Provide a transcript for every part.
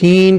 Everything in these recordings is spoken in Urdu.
3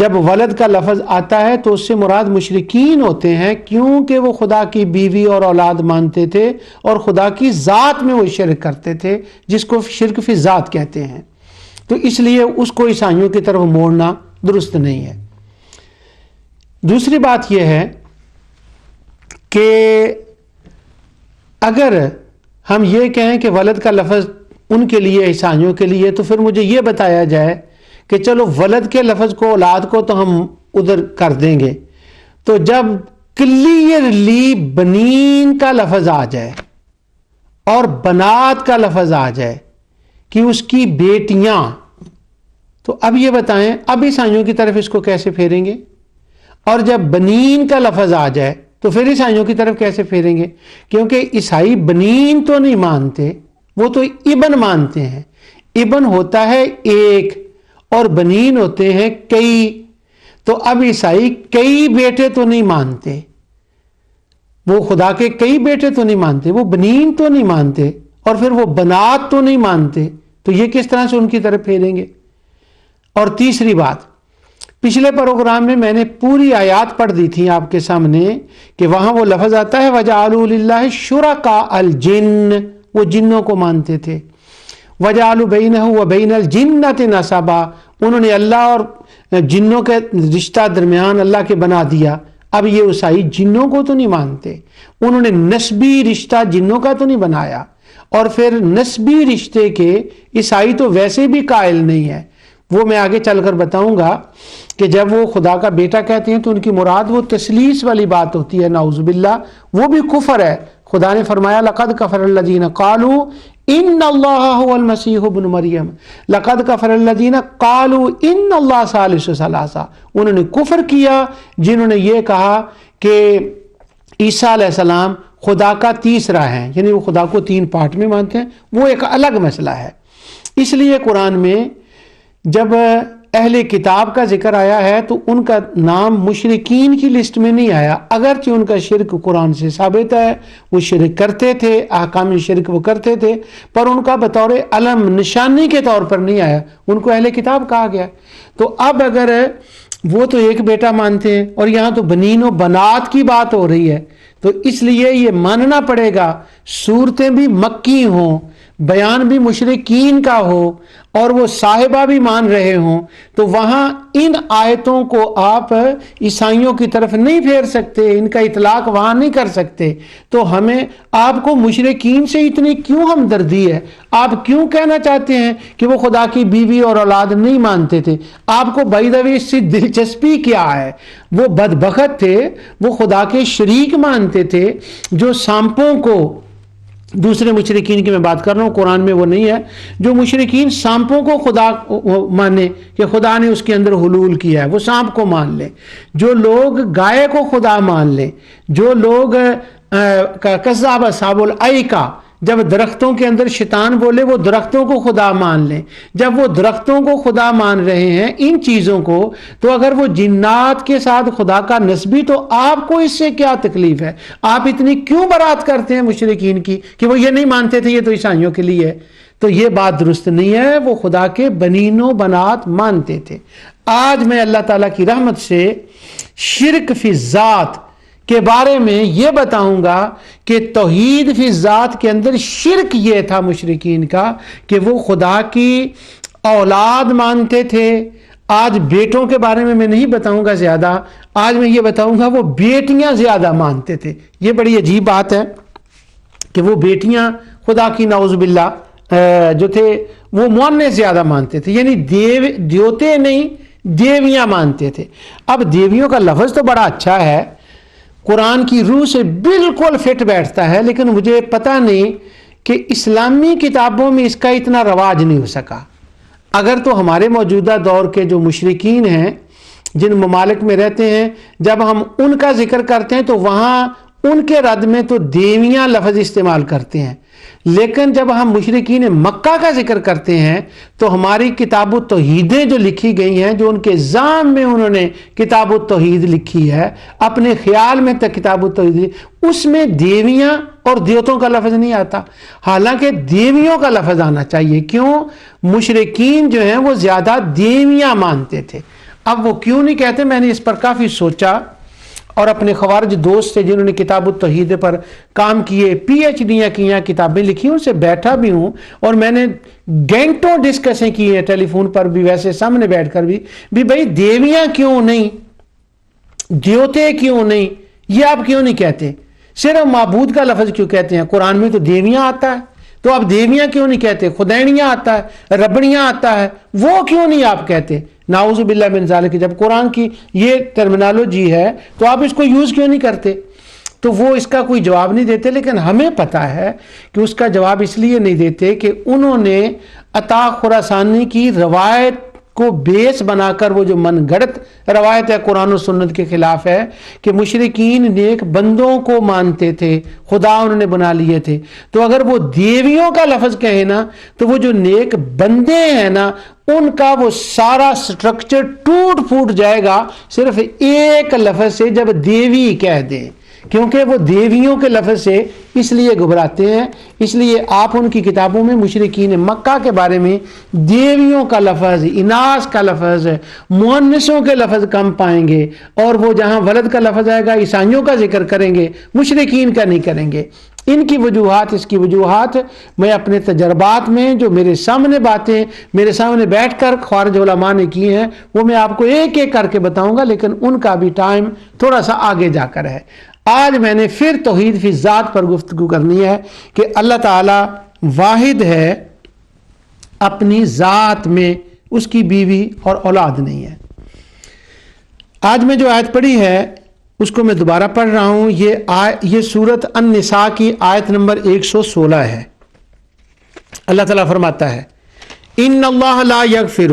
جب ولد کا لفظ آتا ہے تو اس سے مراد مشرکین ہوتے ہیں، کیونکہ وہ خدا کی بیوی اور اولاد مانتے تھے اور خدا کی ذات میں وہ شرک کرتے تھے، جس کو شرک فی ذات کہتے ہیں۔ تو اس لیے اس کو عیسائیوں کی طرف موڑنا درست نہیں ہے۔ دوسری بات یہ ہے کہ اگر ہم یہ کہیں کہ ولد کا لفظ ان کے لیے، عیسائیوں کے لیے، تو پھر مجھے یہ بتایا جائے کہ چلو ولد کے لفظ کو، اولاد کو تو ہم ادھر کر دیں گے، تو جب کلیئرلی بنین کا لفظ آ جائے اور بنات کا لفظ آ جائے کہ اس کی بیٹیاں، تو اب یہ بتائیں اب عیسائیوں کی طرف اس کو کیسے پھیریں گے؟ اور جب بنین کا لفظ آ جائے تو پھر عیسائیوں کی طرف کیسے پھیریں گے؟ کیونکہ عیسائی بنین تو نہیں مانتے، وہ تو ابن مانتے ہیں۔ ابن ہوتا ہے ایک اور بنین ہوتے ہیں کئی، تو اب عیسائی کئی بیٹے تو نہیں مانتے، وہ خدا کے کئی بیٹے تو نہیں مانتے، وہ بنین تو نہیں مانتے، اور پھر وہ بنات تو نہیں مانتے، تو یہ کس طرح سے ان کی طرف پھیریں گے؟ اور تیسری بات، پچھلے پروگرام میں نے پوری آیات پڑھ دی تھی آپ کے سامنے کہ وہاں وہ لفظ آتا ہے وَجَعَلُوا لِلَّهِ شُرَكَاءَ الْجِنِّ، وہ جنوں کو مانتے تھے۔ وَجَعَلُوا بَيْنَهُ وَبَيْنَ الْجِنَّةِ نَسَبًا، انہوں نے اللہ اور جنوں کے رشتہ درمیان اللہ کے بنا دیا۔ اب یہ عیسائی جنوں کو تو نہیں مانتے، انہوں نے نسبی رشتہ جنوں کا تو نہیں بنایا، اور پھر نسبی رشتے کے عیسائی تو ویسے بھی قائل نہیں ہے۔ وہ میں آگے چل کر بتاؤں گا کہ جب وہ خدا کا بیٹا کہتے ہیں تو ان کی مراد وہ تثلیث والی بات ہوتی ہے، نعوذ باللہ، وہ بھی کفر ہے۔ خدا نے فرمایا لقد کفر الذین قالوا ان اللہ هو المسیح ابن مریم، لقد کفر الذین قالوا ان اللہ ثالث ثلاثہ، انہوں نے کفر کیا جنہوں نے یہ کہا کہ عیسیٰ علیہ السلام خدا کا تیسرا ہے، یعنی وہ خدا کو تین پارٹ میں مانتے ہیں، وہ ایک الگ مسئلہ ہے۔ اس لیے قرآن میں جب اہل کتاب کا ذکر آیا ہے تو ان کا نام مشرکین کی لسٹ میں نہیں آیا، اگرچہ ان کا شرک قرآن سے ثابت ہے، وہ شرک کرتے تھے، احکام شرک وہ کرتے تھے، پر ان کا بطور علم نشانی کے طور پر نہیں آیا، ان کو اہل کتاب کہا گیا۔ تو اب اگر وہ تو ایک بیٹا مانتے ہیں اور یہاں تو بنین و بنات کی بات ہو رہی ہے، تو اس لیے یہ ماننا پڑے گا صورتیں بھی مکی ہوں، بیان بھی مشرکین کا ہو اور وہ صاحبہ بھی مان رہے ہوں، تو وہاں ان آیتوں کو آپ عیسائیوں کی طرف نہیں پھیر سکتے، ان کا اطلاق وہاں نہیں کر سکتے۔ تو ہمیں آپ کو مشرکین سے اتنی کیوں ہمدردی ہے؟ آپ کیوں کہنا چاہتے ہیں کہ وہ خدا کی بیوی اور اولاد نہیں مانتے تھے؟ آپ کو بائی دا وے اس سے دلچسپی کیا ہے؟ وہ بدبخت تھے، وہ خدا کے شریک مانتے تھے، جو سانپوں کو، دوسرے مشرکین کی میں بات کر رہا ہوں، قرآن میں وہ نہیں ہے، جو مشرکین سانپوں کو خدا مانے کہ خدا نے اس کے اندر حلول کیا ہے، وہ سانپ کو مان لیں، جو لوگ گائے کو خدا مان لیں، جو لوگ کذاب اصحاب الایکہ، جب درختوں کے اندر شیطان بولے وہ درختوں کو خدا مان لیں، جب وہ درختوں کو خدا مان رہے ہیں ان چیزوں کو، تو اگر وہ جنات کے ساتھ خدا کا نسبی، تو آپ کو اس سے کیا تکلیف ہے؟ آپ اتنی کیوں برات کرتے ہیں مشرکین کی کہ وہ یہ نہیں مانتے تھے، یہ تو عیسائیوں کے لیے ہے؟ تو یہ بات درست نہیں ہے، وہ خدا کے بنین و بنات مانتے تھے۔ آج میں اللہ تعالیٰ کی رحمت سے شرک فی ذات کے بارے میں یہ بتاؤں گا کہ توحید فی ذات کے اندر شرک یہ تھا مشرکین کا کہ وہ خدا کی اولاد مانتے تھے۔ آج بیٹوں کے بارے میں نہیں بتاؤں گا زیادہ، آج میں یہ بتاؤں گا وہ بیٹیاں زیادہ مانتے تھے۔ یہ بڑی عجیب بات ہے کہ وہ بیٹیاں خدا کی نعوذ باللہ جو تھے وہ مؤنث زیادہ مانتے تھے، یعنی دیوتے نہیں دیویاں مانتے تھے۔ اب دیویوں کا لفظ تو بڑا اچھا ہے، قرآن کی روح سے بالکل فٹ بیٹھتا ہے، لیکن مجھے پتہ نہیں کہ اسلامی کتابوں میں اس کا اتنا رواج نہیں ہو سکا۔ اگر تو ہمارے موجودہ دور کے جو مشرکین ہیں جن ممالک میں رہتے ہیں، جب ہم ان کا ذکر کرتے ہیں تو وہاں ان کے رد میں تو دیویاں لفظ استعمال کرتے ہیں، لیکن جب ہم مشرکین مکہ کا ذکر کرتے ہیں تو ہماری کتاب التوحیدیں جو لکھی گئی ہیں، جو ان کے ذام میں انہوں نے کتاب التوحید لکھی ہے، اپنے خیال میں تک کتاب التوحید، اس میں دیویاں اور دیوتوں کا لفظ نہیں آتا، حالانکہ دیویوں کا لفظ آنا چاہیے۔ کیوں؟ مشرکین جو ہیں وہ زیادہ دیویاں مانتے تھے۔ اب وہ کیوں نہیں کہتے؟ میں نے اس پر کافی سوچا اور اپنے خوارج دوست سے جنہوں نے کتاب التوحید پر کام کیے، پی ایچ ڈیاں کی ہیں، کتابیں لکھی، ان سے بیٹھا بھی ہوں اور میں نے گھنٹوں ڈسکسیں کی ہیں، ٹیلی فون پر بھی، ویسے سامنے بیٹھ کر بھی بھائی دیویاں کیوں نہیں، دیوتے کیوں نہیں، یہ آپ کیوں نہیں کہتے؟ صرف معبود کا لفظ کیوں کہتے ہیں؟ قرآن میں تو دیویاں آتا ہے، تو آپ دیویاں کیوں نہیں کہتے؟ خدینیاں آتا ہے، ربڑیاں آتا ہے، وہ کیوں نہیں آپ کہتے؟ نعوذ باللہ من ذالک، جب قرآن کی یہ ٹرمینالوجی ہے تو آپ اس کو یوز کیوں نہیں کرتے؟ تو وہ اس کا کوئی جواب نہیں دیتے، لیکن ہمیں پتہ ہے کہ اس کا جواب اس لیے نہیں دیتے کہ انہوں نے عطا خراسانی کی روایت کو بیس بنا کر، وہ جو من گھڑت روایت ہے قرآن و سنت کے خلاف ہے کہ مشرکین نیک بندوں کو مانتے تھے، خدا انہوں نے بنا لیے تھے، تو اگر وہ دیویوں کا لفظ کہیں نا تو وہ جو نیک بندے ہیں نا ان کا وہ سارا سٹرکچر ٹوٹ پھوٹ جائے گا صرف ایک لفظ سے جب دیوی کہہ دیں، کیونکہ وہ دیویوں کے لفظ سے اس لیے گھبراتے ہیں، اس لیے آپ ان کی کتابوں میں مشرکین مکہ کے بارے میں دیویوں کا لفظ، اناث کا لفظ، مؤنثوں کے لفظ کم پائیں گے، اور وہ جہاں ولد کا لفظ آئے گا عیسائیوں کا ذکر کریں گے، مشرکین کا نہیں کریں گے۔ ان کی وجوہات، اس کی وجوہات میں اپنے تجربات میں جو میرے سامنے باتیں میرے سامنے بیٹھ کر خوارج علماء نے کی ہیں وہ میں آپ کو ایک ایک کر کے بتاؤں گا، لیکن ان کا بھی ٹائم تھوڑا سا آگے جا کر ہے۔ آج میں نے پھر توحید فی ذات پر گفتگو کرنی ہے کہ اللہ تعالی واحد ہے اپنی ذات میں، اس کی بیوی اور اولاد نہیں ہے۔ آج میں جو آیت پڑھی ہے اس کو میں دوبارہ پڑھ رہا ہوں، یہ سورت النساء کی آیت نمبر 116 ہے۔ اللہ تعالیٰ فرماتا ہے ان اللہ لا یغفر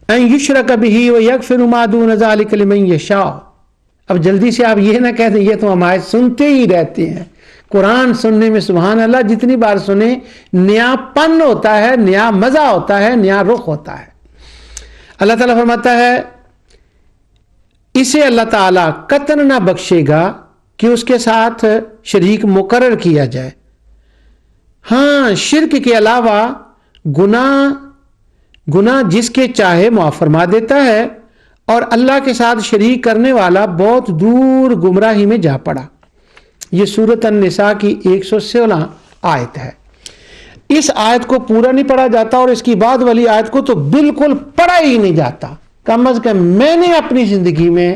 ان یشرک بہ ویغفر ما دون ذلک لمن یشاء۔ اب جلدی سے آپ یہ نہ کہہ دیں یہ تو ہم آیت سنتے ہی رہتے ہیں، قرآن سننے میں سبحان اللہ جتنی بار سنیں نیا پن ہوتا ہے، نیا مزہ ہوتا ہے، نیا رخ ہوتا ہے۔ اللہ تعالیٰ فرماتا ہے اسے اللہ تعالیٰ قطعاً نہ بخشے گا کہ اس کے ساتھ شریک مقرر کیا جائے۔ ہاں، شرک کے علاوہ گناہ جس کے چاہے معاف فرما دیتا ہے، اور اللہ کے ساتھ شریک کرنے والا بہت دور گمراہی میں جا پڑا۔ یہ سورۃ النساء کی 116 آیت ہے۔ اس آیت کو پورا نہیں پڑھا جاتا اور اس کی بعد والی آیت کو تو بالکل پڑھا ہی نہیں جاتا۔ کم از کم میں نے اپنی زندگی میں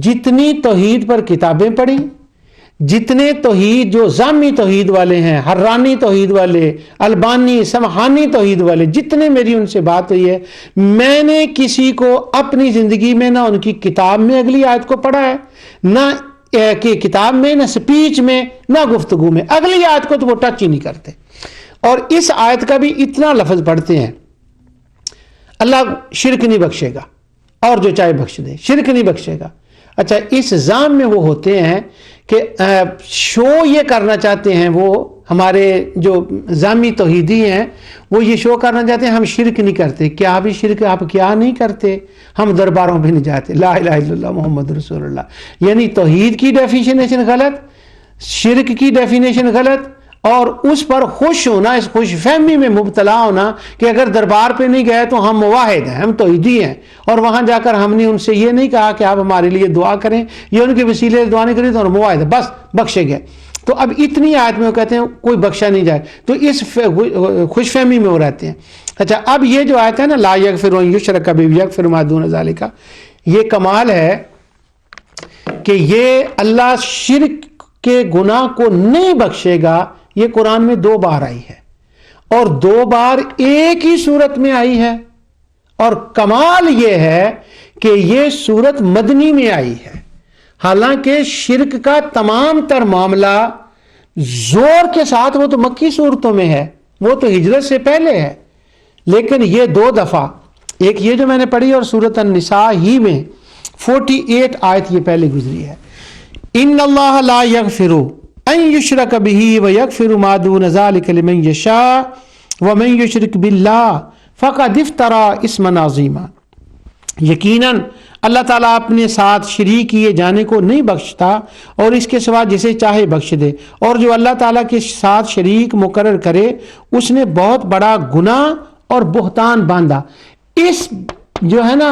جتنی توحید پر کتابیں پڑھی، جتنے توحید جو ذامی توحید والے ہیں، حرانی توحید والے، البانی سمحانی توحید والے، جتنے میری ان سے بات ہوئی ہے، میں نے کسی کو اپنی زندگی میں نہ ان کی کتاب میں اگلی آیت کو پڑھا ہے، نہ کہ کتاب میں، نہ سپیچ میں، نہ گفتگو میں، اگلی آیت کو تو وہ ٹچ ہی نہیں کرتے۔ اور اس آیت کا بھی اتنا لفظ پڑھتے ہیں اللہ شرک نہیں بخشے گا، اور جو چاہے بخش دے، شرک نہیں بخشے گا۔ اچھا، اس ذام میں وہ ہوتے ہیں کہ شو یہ کرنا چاہتے ہیں، وہ ہمارے جو ذامی توحیدی ہیں وہ یہ شو کرنا چاہتے ہیں ہم شرک نہیں کرتے۔ کیا بھی شرک آپ کیا نہیں کرتے؟ ہم درباروں پہ نہیں جاتے، لا الہ الا اللہ محمد رسول اللہ، یعنی توحید کی ڈیفینیشن غلط، شرک کی ڈیفینیشن غلط، اور اس پر خوش ہونا، اس خوش فہمی میں مبتلا ہونا کہ اگر دربار پہ نہیں گئے تو ہم موحد ہیں، ہم توحیدی ہیں، اور وہاں جا کر ہم نے ان سے یہ نہیں کہا کہ آپ ہمارے لیے دعا کریں، یہ ان کے وسیلے دعا نہیں کریں تو ہم موحد ہیں، بس بخشے گئے۔ تو اب اتنی آیت میں وہ کہتے ہیں کوئی بخشا نہیں جائے، تو اس خوش فہمی میں وہ رہتے ہیں۔ اچھا، اب یہ جو آیت ہے نا لا یغفر ان یشرک بہ ویغفر ما دون ذلک، یہ کمال ہے کہ یہ اللہ شرک کے گناہ کو نہیں بخشے گا، یہ قرآن میں 2 بار آئی ہے، اور 2 بار ایک ہی صورت میں آئی ہے، اور کمال یہ ہے کہ یہ صورت مدنی میں آئی ہے۔ حالانکہ شرک کا تمام تر معاملہ زور کے ساتھ وہ تو مکی صورتوں میں ہے، وہ تو ہجرت سے پہلے ہے، لیکن یہ 2 دفعہ، ایک یہ جو میں نے پڑھی اور سورۃ النساء ہی میں 48 آیت یہ پہلے گزری ہے۔ ان اللہ لا یغفر ان یشرک بہ ویغفر ما دون ذلک لمن یشاء ومن یشرک باللہ فقد افتری اسما عظیما۔ یقیناً اللہ تعالیٰ اپنے ساتھ شریک کیے جانے کو نہیں بخشتا اور اس کے سوا جسے چاہے بخش دے، اور جو اللہ تعالیٰ کے ساتھ شریک مقرر کرے اس نے بہت بڑا گناہ اور بہتان باندھا۔ اس جو ہے نا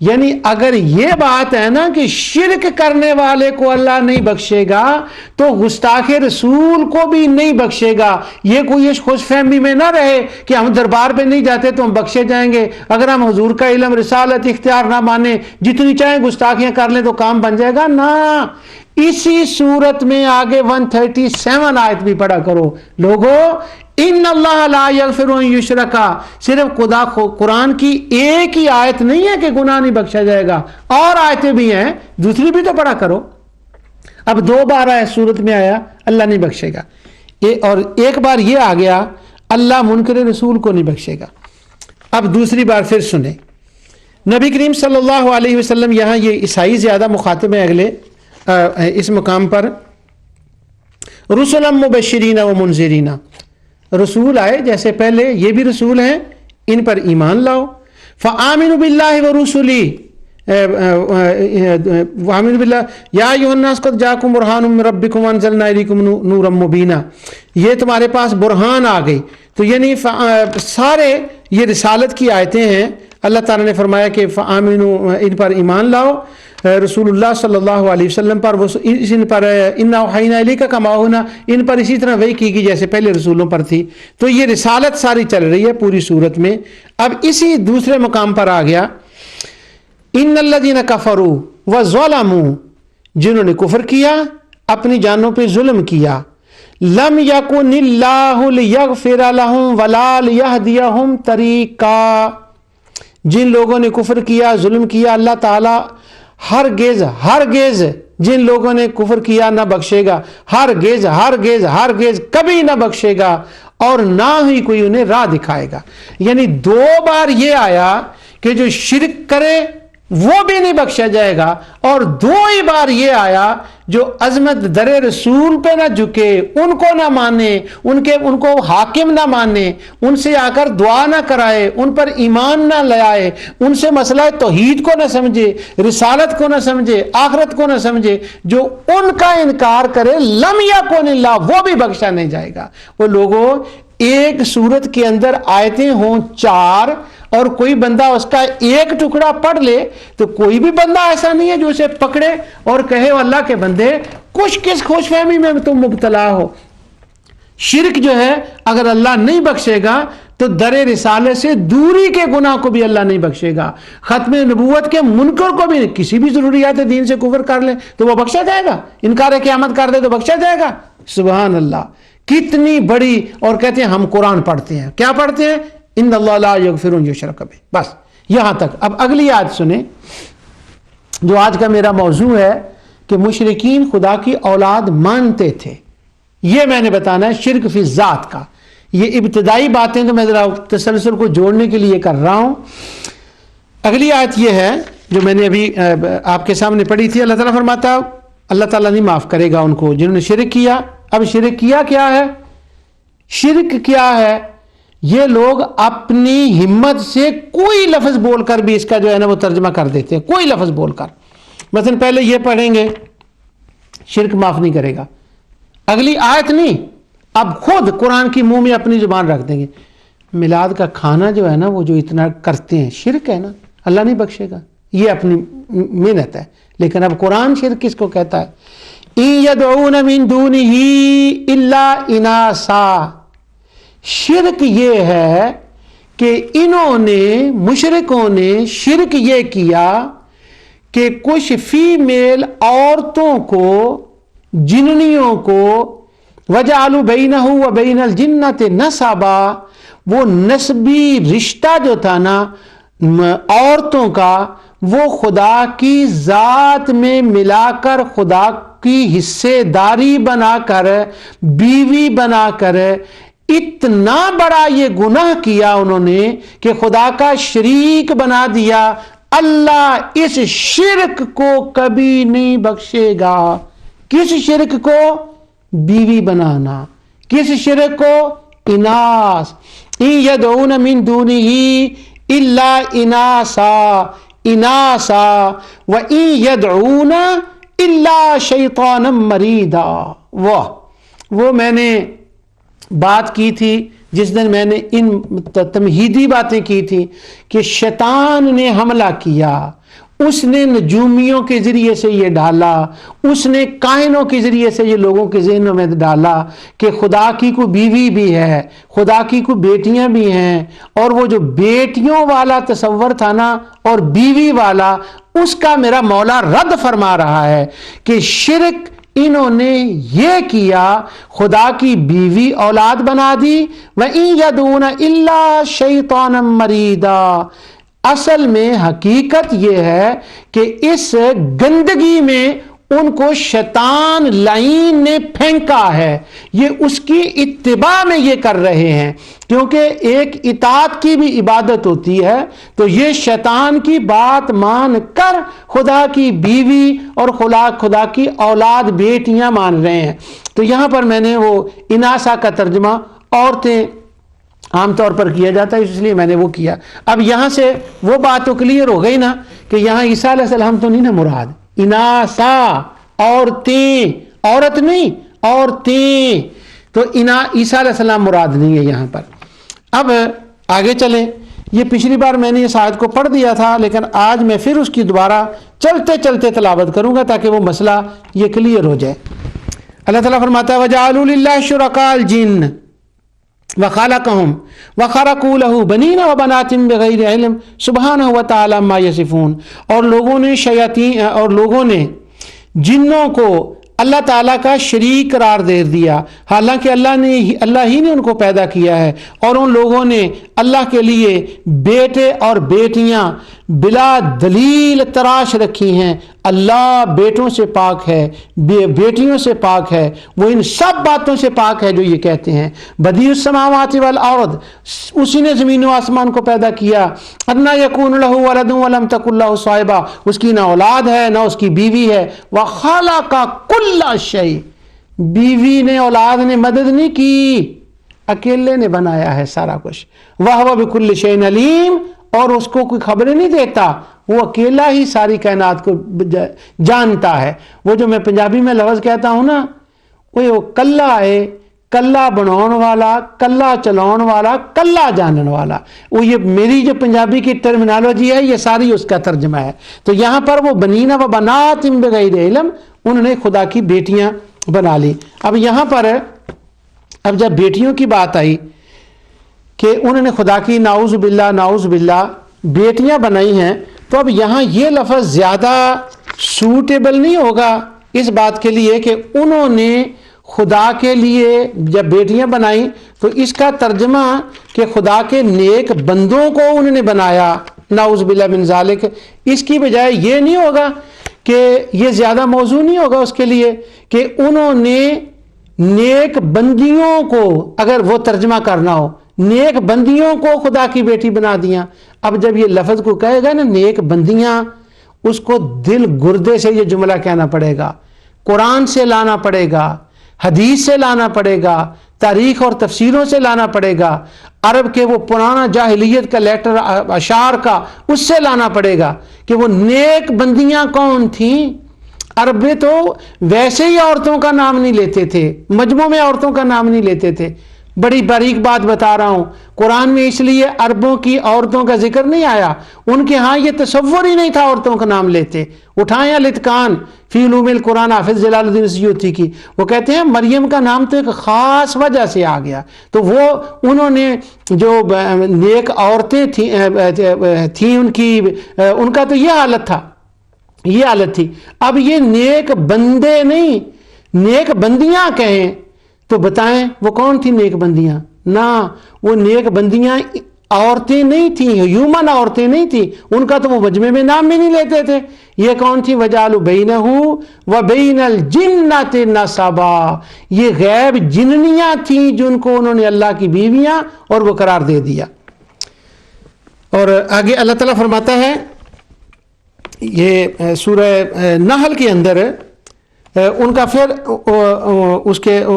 یعنی اگر یہ بات ہے نا کہ شرک کرنے والے کو اللہ نہیں بخشے گا تو گستاخ رسول کو بھی نہیں بخشے گا. یہ کوئی اس خوش فہمی میں نہ رہے کہ ہم دربار پہ نہیں جاتے تو ہم بخشے جائیں گے. اگر ہم حضور کا علم رسالت اختیار نہ مانیں, جتنی چاہیں گستاخیاں کر لیں تو کام بن جائے گا نا. اسی صورت میں آگے 137 آیت بھی پڑھا کرو لوگو. ان اللہ لا یغفر ان یشرک, صرف خدا قرآن کی ایک ہی آیت نہیں ہے کہ گناہ نہیں بخشا جائے گا, اور آیتیں بھی ہیں, دوسری بھی تو پڑھا کرو. اب 2 بار آیا صورت میں آیا اللہ نہیں بخشے گا, اور ایک بار یہ آ گیا اللہ منکر رسول کو نہیں بخشے گا. اب دوسری بار پھر سنیں, نبی کریم صلی اللہ علیہ وسلم, یہاں یہ عیسائی زیادہ مخاطب ہیں اگلے اس مقام پر. رسلا مبشرین و منذرین, رسول آئے جیسے پہلے یہ بھی رسول ہیں, ان پر ایمان لاؤ. فآمنوا باللہ ورسلہ, وآمنوا باللہ یا ایھا الناس قد جاءکم برہان من ربکم وانزلنا الیکم نورا مبینا, یہ تمہارے پاس برہان آ گئی. تو یعنی سارے یہ رسالت کی آیتیں ہیں. اللہ تعالیٰ نے فرمایا کہ فآمنوا, ان پر ایمان لاؤ, رسول اللہ صلی اللہ علیہ وسلم پر, ان پر انا اوحینا الیک کما اوحینا, ان پر اسی طرح وحی کی گئی جیسے پہلے رسولوں پر تھی. تو یہ رسالت ساری چل رہی ہے پوری صورت میں. اب اسی دوسرے مقام پر آ گیا ان الذین کفروا وظلموا, جنہوں نے کفر کیا اپنی جانوں پہ ظلم کیا. لم یکن اللہ لیغفر لہم ولا لیہدیہم طریقا, جن لوگوں نے کفر کیا ظلم کیا اللہ تعالی ہرگز جن لوگوں نے کفر کیا نہ بخشے گا, ہرگز کبھی نہ بخشے گا, اور نہ ہی کوئی انہیں راہ دکھائے گا. یعنی 2 بار یہ آیا کہ جو شرک کرے وہ بھی نہیں بخشا جائے گا, اور 2 ہی بار یہ آیا جو عظمت در رسول پہ نہ جھکے, ان کو نہ مانے, ان کو حاکم نہ مانے, ان سے آ کر دعا نہ کرائے, ان پر ایمان نہ لائے, ان سے مسئلہ توحید کو نہ سمجھے, رسالت کو نہ سمجھے, آخرت کو نہ سمجھے, جو ان کا انکار کرے لم یکن اللہ, وہ بھی بخشا نہیں جائے گا. وہ لوگوں, ایک صورت کے اندر آیتیں ہوں 4 اور کوئی بندہ اس کا ایک ٹکڑا پڑھ لے تو کوئی بھی بندہ ایسا نہیں ہے جو اسے پکڑے اور کہے اللہ کے بندے کچھ کس خوش فہمی میں تم مبتلا ہو. شرک جو ہے اگر اللہ نہیں بخشے گا تو در رسالے سے دوری کے گناہ کو بھی اللہ نہیں بخشے گا. ختم نبوت کے منکر کو بھی کسی بھی ضروریات دین سے کفر کر لے تو وہ بخشا جائے گا, انکار قیامت کر دے تو بخشا جائے گا. سبحان اللہ, کتنی بڑی. اور کہتے ہیں ہم قرآن پڑھتے ہیں, کیا پڑھتے ہیں؟ ان اللہ لا یغفر ان یشرک بہ. بس یہاں تک. اب اگلی آیت سنیں جو آج کا میرا موضوع ہے کہ مشرکین خدا کی اولاد مانتے تھے. یہ میں نے بتانا ہے شرک فی ذات کا. یہ ابتدائی باتیں تو میں ذرا تسلسل کو جوڑنے کے لیے کر رہا ہوں. اگلی آیت یہ ہے جو میں نے ابھی آپ کے سامنے پڑھی تھی. اللہ تعالیٰ فرماتا اللہ تعالیٰ نہیں معاف کرے گا ان کو جنہوں نے شرک کیا. اب شرک کیا کیا ہے؟ شرک کیا ہے؟ یہ لوگ اپنی ہمت سے کوئی لفظ بول کر بھی اس کا جو ہے نا وہ ترجمہ کر دیتے ہیں, کوئی لفظ بول کر. مثلا پہلے یہ پڑھیں گے شرک معاف نہیں کرے گا, اگلی آیت نہیں, اب خود قرآن کی منہ میں اپنی زبان رکھ دیں گے. میلاد کا کھانا جو ہے نا وہ جو اتنا کرتے ہیں شرک ہے نا, اللہ نہیں بخشے گا, یہ اپنی محنت ہے. لیکن اب قرآن شرک کس کو کہتا ہے؟ اِن يَدْعُونَ مِن دُونِهِ إِلَّا إِنَاثًا. شرک یہ ہے کہ انہوں نے, مشرکوں نے شرک یہ کیا کہ کچھ فیمیل عورتوں کو, جننیوں کو, وَجَعَلُوا بَيْنَهُ وَبَيْنَ الْجِنَّةِ نَسَبًا, وہ نسبی رشتہ جو تھا نا عورتوں کا وہ خدا کی ذات میں ملا کر, خدا کی حصے داری بنا کر, بیوی بنا کر, اتنا بڑا یہ گناہ کیا انہوں نے کہ خدا کا شریک بنا دیا. اللہ اس شرک کو کبھی نہیں بخشے گا. کس شرک کو؟ بیوی بنانا. کس شرک کو؟ اناث. ان يدعون من دونه الا اناثا وان يدعون الا شیطانا مریدا. وہ میں نے بات کی تھی جس دن میں نے ان تمہیدی باتیں کی تھی کہ شیطان نے حملہ کیا اس نے نجومیوں کے ذریعے سے یہ ڈالا، اس نے کائنوں کے ذریعے سے یہ لوگوں کے ذہنوں میں ڈالا کہ خدا کی کوئی بیوی بھی ہے، خدا کی کوئی بیٹیاں بھی ہیں، اور وہ جو بیٹیوں والا تصور تھا نا اور بیوی والا، اس کا میرا مولا رد فرما رہا ہے کہ شرک انہوں نے یہ کیا، خدا کی بیوی اولاد بنا دی، وَإِن يَدْعُونَ إِلَّا شَيْطَانًا مَرِيدًا۔ اصل میں حقیقت یہ ہے کہ اس گندگی میں ان کو شیطان لعین نے پھینکا ہے، یہ اس کی اتباع میں یہ کر رہے ہیں، کیونکہ ایک اطاعت کی بھی عبادت ہوتی ہے، تو یہ شیطان کی بات مان کر خدا کی بیوی اور خدا کی اولاد بیٹیاں مان رہے ہیں۔ تو یہاں پر میں نے وہ اناسا کا ترجمہ عورتیں عام طور پر کیا جاتا ہے، اس لیے میں نے وہ کیا۔ اب یہاں سے وہ بات تو کلیئر ہو گئی نا کہ یہاں عیسیٰ علیہ السلام تو نہیں نا مراد، اناسا عورتیں، عورت نہیں عورتیں، تو عیسیٰ علیہ السلام مراد نہیں ہے یہاں پر۔ اب آگے چلیں، یہ پچھلی بار میں نے اس آیت کو پڑھ دیا تھا، لیکن آج میں پھر اس کی دوبارہ چلتے چلتے تلاوت کروں گا تاکہ وہ مسئلہ یہ کلیئر ہو جائے۔ اللہ تعالیٰ فرماتا ہے وَجَعَلُوا لِلَّهِ شُرَكَاءَ الْجِنَّ وَخَلَقَهُمْ وَخَرَقُوا لَهُ بَنِينَ وَبَنَاتٍ بِغَيْرِ عِلْمٍ سُبْحَانَهُ وَتَعَالَى عَمَّا يَصِفُونَ۔ اور لوگوں نے جنوں کو اللہ تعالیٰ کا شریک قرار دے دیا، حالانکہ اللہ ہی نے ان کو پیدا کیا ہے، اور ان لوگوں نے اللہ کے لیے بیٹے اور بیٹیاں بلا دلیل تراش رکھی ہیں۔ اللہ بیٹوں سے پاک ہے، بیٹیوں سے پاک ہے، وہ ان سب باتوں سے پاک ہے جو یہ کہتے ہیں۔ بدیع السماوات والارض، اسی نے زمین و آسمان کو پیدا کیا۔ انا یکون لہ ولد ولم تکن لہ صاحبہ، اس کی نہ اولاد ہے نہ اس کی بیوی ہے۔ وخلق کل شیء، بیوی نے اولاد نے مدد نہیں کی، اکیلے نے بنایا ہے سارا کچھ۔ وہو بکل شیء علیم، اور اس کو کوئی خبریں نہیں دیتا، وہ اکیلا ہی ساری کائنات کو جانتا ہے۔ وہ جو میں پنجابی میں لفظ کہتا ہوں نا، وہ کلا ہے، کلا بناؤن والا، کلا چلاؤن والا، کلا جانن والا، وہ یہ میری جو پنجابی کی ٹرمینالوجی ہے، یہ ساری اس کا ترجمہ ہے۔ تو یہاں پر وہ بنین و بنات بغیر علم، انہوں نے خدا کی بیٹیاں بنا لی۔ اب یہاں پر اب جب بیٹیوں کی بات آئی کہ انہوں نے خدا کی نعوذ باللہ بیٹیاں بنائی ہیں، تو اب یہاں یہ لفظ زیادہ سوٹیبل نہیں ہوگا اس بات کے لیے کہ انہوں نے خدا کے لیے جب بیٹیاں بنائیں، تو اس کا ترجمہ کہ خدا کے نیک بندوں کو انہوں نے بنایا، نعوذ باللہ من ذالک، اس کی بجائے یہ نہیں ہوگا کہ یہ زیادہ موضوع نہیں ہوگا اس کے لیے کہ انہوں نے نیک بندیوں کو، اگر وہ ترجمہ کرنا ہو، نیک بندیوں کو خدا کی بیٹی بنا دیا۔ اب جب یہ لفظ کو کہے گا نا نیک بندیاں، اس کو دل گردے سے یہ جملہ کہنا پڑے گا، قرآن سے لانا پڑے گا، حدیث سے لانا پڑے گا، تاریخ اور تفسیروں سے لانا پڑے گا، عرب کے وہ پرانا جاہلیت کا لیٹر اشعار کا، اس سے لانا پڑے گا کہ وہ نیک بندیاں کون تھیں۔ عرب میں تو ویسے ہی عورتوں کا نام نہیں لیتے تھے، مجموع میں عورتوں کا نام نہیں لیتے تھے۔ بڑی باریک بات بتا رہا ہوں، قرآن میں اس لیے عربوں کی عورتوں کا ذکر نہیں آیا، ان کے ہاں یہ تصور ہی نہیں تھا عورتوں کا نام لیتے۔ اٹھائیں الاتقان فی علوم القرآن حافظ جلال الدین سیوطی کی، وہ کہتے ہیں مریم کا نام تو ایک خاص وجہ سے آ گیا، تو وہ انہوں نے جو نیک عورتیں تھیں ان کا تو یہ حالت تھا، یہ حالت تھی۔ اب یہ نیک بندے نہیں، نیک بندیاں کہیں تو بتائیں وہ کون تھی نیک بندیاں؟ نہ، وہ نیک بندیاں عورتیں نہیں تھیں، ہیومن عورتیں نہیں تھیں، ان کا تو وہ مجمع میں نام بھی نہیں لیتے تھے۔ یہ کون تھی؟ وَجَعَلُوا بَيْنَهُ وَبَيْنَ الْجِنَّةِ نَسَبًا، یہ غیب جننیاں تھیں جن کو انہوں نے اللہ کی بیویاں اور وہ قرار دے دیا۔ اور آگے اللہ تعالیٰ فرماتا ہے، یہ سورہ نحل کے اندر ان کا پھر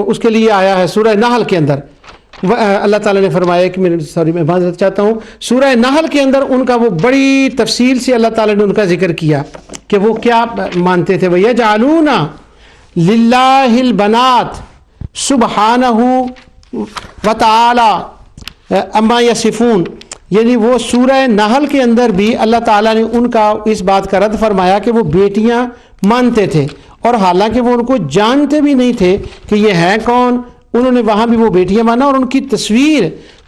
اس کے لیے آیا ہے، سورہ نحل کے اندر اللہ تعالیٰ نے فرمایا کہ میں معذرت چاہتا ہوں، سورہ نحل کے اندر ان کا وہ بڑی تفصیل سے اللہ تعالیٰ نے ان کا ذکر کیا کہ وہ کیا مانتے تھے۔ وَيَجْعَلُونَ لِلَّهِ الْبَنَاتِ سُبْحَانَهُ وَتَعَالَى عَمَّا يَصِفُونَ، یعنی وہ سورہ نحل کے اندر بھی اللہ تعالیٰ نے ان کا اس بات کا رد فرمایا کہ وہ بیٹیاں مانتے تھے، اور حالانکہ وہ ان کو جانتے بھی نہیں تھے کہ یہ ہیں کون، انہوں نے وہاں بھی وہ بیٹیاں مانا، اور ان کی تصویر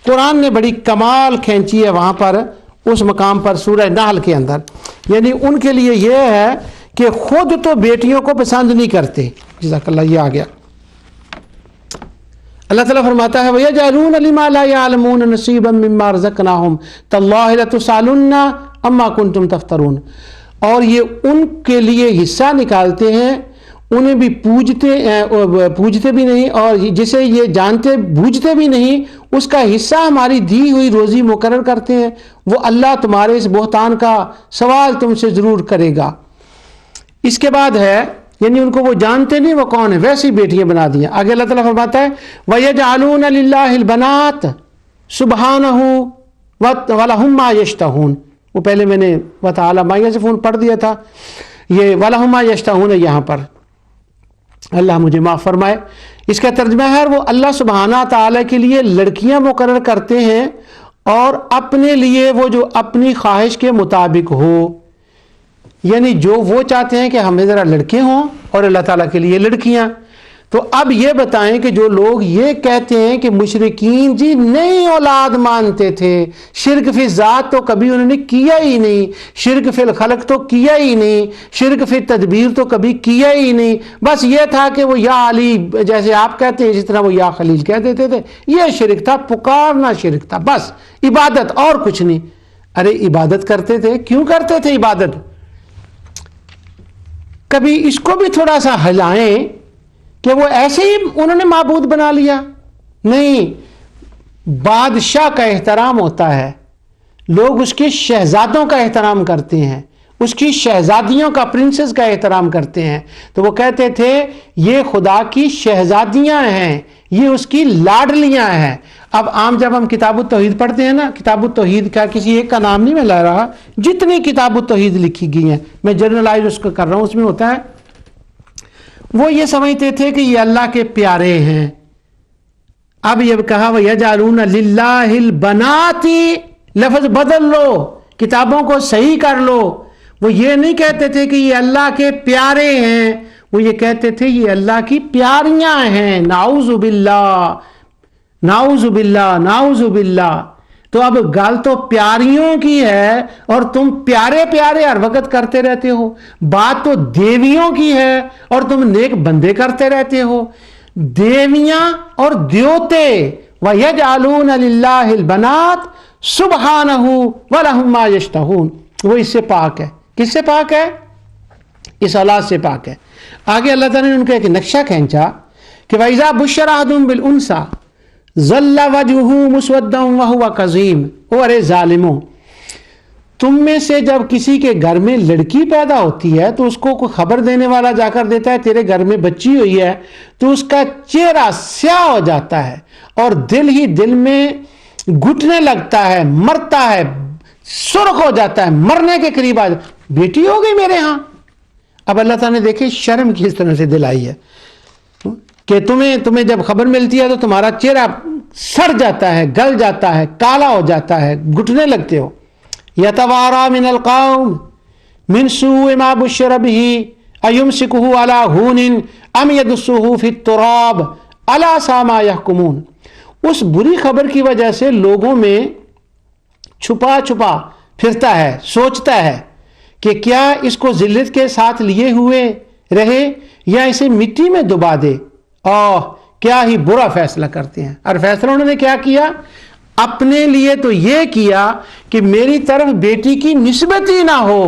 قرآن نے بڑی کمال کھینچی ہے وہاں پر اس مقام پر سورہ نحل کے اندر. یعنی ان کے لیے یہ ہے کہ خود تو بیٹیوں کو پسند نہیں کرتے. جزاک اللہ. یہ آ گیا اللہ تعالیٰ فرماتا ہے وَيَجْعَلُونَ لِمَا لَا يَعْلَمُونَ نَصِيبًا مِّمَّا رَزَقْنَاهُمْ تَاللَّهِ لَتُسْأَلُنَّ عَمَّا كُنتُمْ تَفْتَرُونَ. اور یہ ان کے لیے حصہ نکالتے ہیں، انہیں بھی پوجتے بھی نہیں، اور جسے یہ جانتے بوجھتے بھی نہیں، اس کا حصہ ہماری دی ہوئی روزی مقرر کرتے ہیں. وہ اللہ تمہارے اس بہتان کا سوال تم سے ضرور کرے گا. اس کے بعد ہے یعنی ان کو وہ جانتے نہیں وہ کون ہے، ویسی بیٹیاں بنا دیا. آگے اللہ تعالیٰ فرماتا ہے وَيَجْعَلُونَ لِلَّهِ الْبَنَاتِ سُبْحَانَهُ وَلَهُمْ مَا يَشْتَهُونَ. وہ پہلے میں نے وَتَعَالَى مَا يَصِفُونَ پڑھ دیا تھا، یہ وَلَهُمْ مَا يَشْتَهُونَ یہاں پر اللہ مجھے معاف فرمائے. اس کا ترجمہ ہے وہ اللہ سبحانہ تعالیٰ کے لیے لڑکیاں مقرر کرتے ہیں، اور اپنے لیے وہ جو اپنی خواہش کے مطابق ہو، یعنی جو وہ چاہتے ہیں کہ ہمیں ذرا لڑکے ہوں اور اللہ تعالیٰ کے لیے لڑکیاں. تو اب یہ بتائیں کہ جو لوگ یہ کہتے ہیں کہ مشرکین جی نئی اولاد مانتے تھے، شرک فی ذات تو کبھی انہوں نے کیا ہی نہیں، شرک فی الخلق تو کیا ہی نہیں، شرک فی تدبیر تو کبھی کیا ہی نہیں، بس یہ تھا کہ وہ یا علی جیسے آپ کہتے ہیں جس طرح وہ یا خلیل کہہ دیتے تھے، یہ شرک تھا، پکارنا شرک تھا، بس عبادت اور کچھ نہیں. ارے عبادت کرتے تھے، کیوں کرتے تھے عبادت؟ کبھی اس کو بھی تھوڑا سا ہلائیں کہ وہ ایسے ہی انہوں نے معبود بنا لیا. نہیں، بادشاہ کا احترام ہوتا ہے، لوگ اس کے شہزادوں کا احترام کرتے ہیں، اس کی شہزادیوں کا، پرنسس کا احترام کرتے ہیں. تو وہ کہتے تھے یہ خدا کی شہزادیاں ہیں، یہ اس کی لاڈلیاں ہیں. اب عام جب ہم کتاب التوحید پڑھتے ہیں نا، کتاب التوحید کا کسی ایک کا نام نہیں میں لا رہا، جتنی کتاب التوحید لکھی گئی ہیں میں جنرلائز اس کو کر رہا ہوں، اس میں ہوتا ہے وہ یہ سمجھتے تھے کہ یہ اللہ کے پیارے ہیں. اب یہ کہا وَيَجْعَلُونَ لِلَّهِ الْبَنَاتِ، لفظ بدل لو، کتابوں کو صحیح کر لو. وہ یہ نہیں کہتے تھے کہ یہ اللہ کے پیارے ہیں، وہ یہ کہتے تھے یہ اللہ کی پیاریاں ہیں. نعوذ باللہ نعوذ باللہ نعوذ باللہ. تو اب گل تو پیاریوں کی ہے اور تم پیارے پیارے ہر وقت کرتے رہتے ہو. بات تو دیویوں کی ہے اور تم نیک بندے کرتے رہتے ہو. دیویاں اور دیوتے وَيَجْعَلُونَ لِلَّهِ الْبَنَاتِ سُبْحَانَهُ وَلَهُمْ مَا يَشْتَهُونَ. وہ اس سے پاک ہے. کس سے پاک ہے؟ اس اولاد سے پاک ہے. آگے اللہ تعالیٰ نے ان کا ایک نقشہ کھینچا کہ وَإِذَا بُشِّرَ أَحَدُهُم بِالْأُنثىٰ ظل وجهه مسودا وهو كظيم. ارے ظالموں، تم میں سے جب کسی کے گھر میں لڑکی پیدا ہوتی ہے تو اس کو کوئی خبر دینے والا جا کر دیتا ہے تیرے گھر میں بچی ہوئی ہے، تو اس کا چہرہ سیاہ ہو جاتا ہے اور دل ہی دل میں گھٹنے لگتا ہے، مرتا ہے، سرخ ہو جاتا ہے، مرنے کے قریب آ جاتا ہے، بیٹی ہو گئی میرے ہاں. اب اللہ تعالیٰ نے دیکھے شرم کس طرح سے دلائی ہے کہ تمہیں جب خبر ملتی ہے تو تمہارا چہرہ سڑ جاتا ہے، گل جاتا ہے، کالا ہو جاتا ہے، گھٹنے لگتے ہو. یتوارا من القوم من سوء ما بشر به ایمسکہ علی ہون ام یدسہ فی التراب الا ساء ما یحکمون. اس بری خبر کی وجہ سے لوگوں میں چھپا چھپا پھرتا ہے، سوچتا ہے کہ کیا اس کو ذلت کے ساتھ لیے ہوئے رہے یا اسے مٹی میں دبا دے. کیا ہی برا فیصلہ کرتے ہیں. اور فیصلہ انہوں نے کیا کیا؟ اپنے لیے تو یہ کیا کہ میری طرف بیٹی کی نسبت ہی نہ ہو،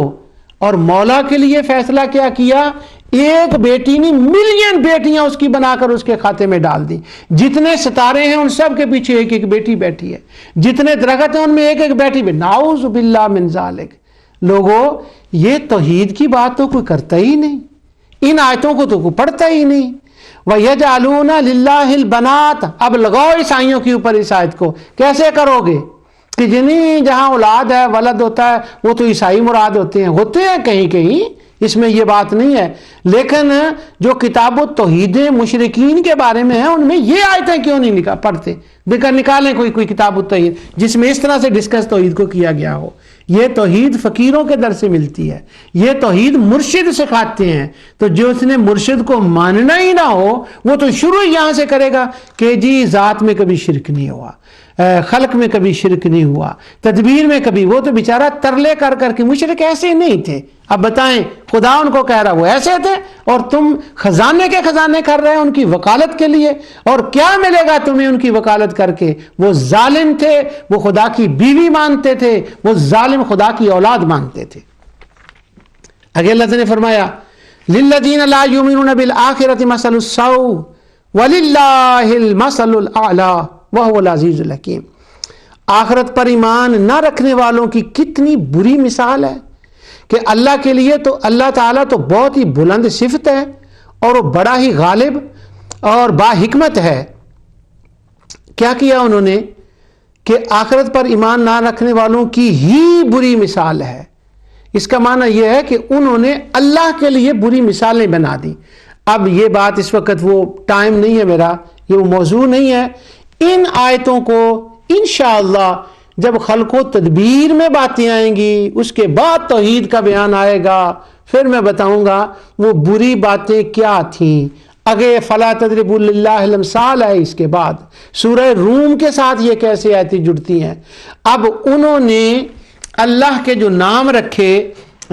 اور مولا کے لیے فیصلہ کیا کیا؟ ایک بیٹی نہیں، ملین بیٹیاں اس کی بنا کر اس کے کھاتے میں ڈال دی. جتنے ستارے ہیں ان سب کے پیچھے ایک ایک بیٹی بیٹھی ہے، جتنے درخت ہیں ان میں ایک ایک بیٹی بھی. نعوذ باللہ من ذالک. لوگوں، یہ توحید کی بات تو کوئی کرتا ہی نہیں، ان آیتوں کو تو کوئی پڑھتا ہی نہیں. وَيَجْعَلُونَ لِلَّهِ الْبَنَاتِ. اب لگاؤ عیسائیوں کے اوپر اس آیت کو. کیسے کرو گے کہ جنہیں جہاں اولاد ہے، ولد ہوتا ہے، وہ تو عیسائی مراد ہوتے ہیں کہیں کہیں اس میں یہ بات نہیں ہے، لیکن جو کتاب التوحید مشرکین کے بارے میں ہے ان میں یہ آیتیں کیوں نہیں پڑھتے؟ نکالیں کوئی کتاب التوحید جس میں اس طرح سے ڈسکس توحید کو کیا گیا ہو۔ یہ توحید فقیروں کے در سے ملتی ہے، یہ توحید مرشد سکھاتے ہیں، تو جو اس نے مرشد کو ماننا ہی نہ ہو وہ تو شروع یہاں سے کرے گا کہ جی ذات میں کبھی شرک نہیں ہوا، خلق میں کبھی شرک نہیں ہوا، تدبیر میں کبھی، وہ تو بیچارہ ترلے کر کر کے مشرک ایسے نہیں تھے، اب بتائیں خدا ان کو کہہ رہا وہ ایسے تھے اور تم خزانے کے خزانے کر رہے ہیں ان کی وکالت کے لیے، اور کیا ملے گا تمہیں ان کی وکالت کر کے؟ وہ ظالم تھے، وہ خدا کی بیوی مانتے تھے، وہ ظالم خدا کی اولاد مانتے تھے۔ آگے اللہ نے فرمایا للذین لا یؤمنون بالآخرۃ مثل السوء وللہ المثل الاعلی وہو العزیز الحکیم۔ آخرت پر ایمان نہ رکھنے والوں کی کتنی بری مثال ہے کہ اللہ کے لیے تو اللہ تعالیٰ تو بہت ہی بلند صفت ہے اور وہ بڑا ہی غالب اور با حکمت ہے۔ کیا کیا انہوں نے کہ آخرت پر ایمان نہ رکھنے والوں کی ہی بری مثال ہے۔ اس کا معنی یہ ہے کہ انہوں نے اللہ کے لیے بری مثالیں بنا دی۔ اب یہ بات اس وقت وہ ٹائم نہیں ہے میرا، یہ وہ موضوع نہیں ہے۔ ان آیتوں کو انشاءاللہ جب خلق و تدبیر میں باتیں آئیں گی، اس کے بعد توحید کا بیان آئے گا، پھر میں بتاؤں گا وہ بری باتیں کیا تھیں۔ اگے فلا تضربوا للہ الامثال ہے، اس کے بعد سورہ روم کے ساتھ یہ کیسے آیتیں جڑتی ہیں۔ اب انہوں نے اللہ کے جو نام رکھے،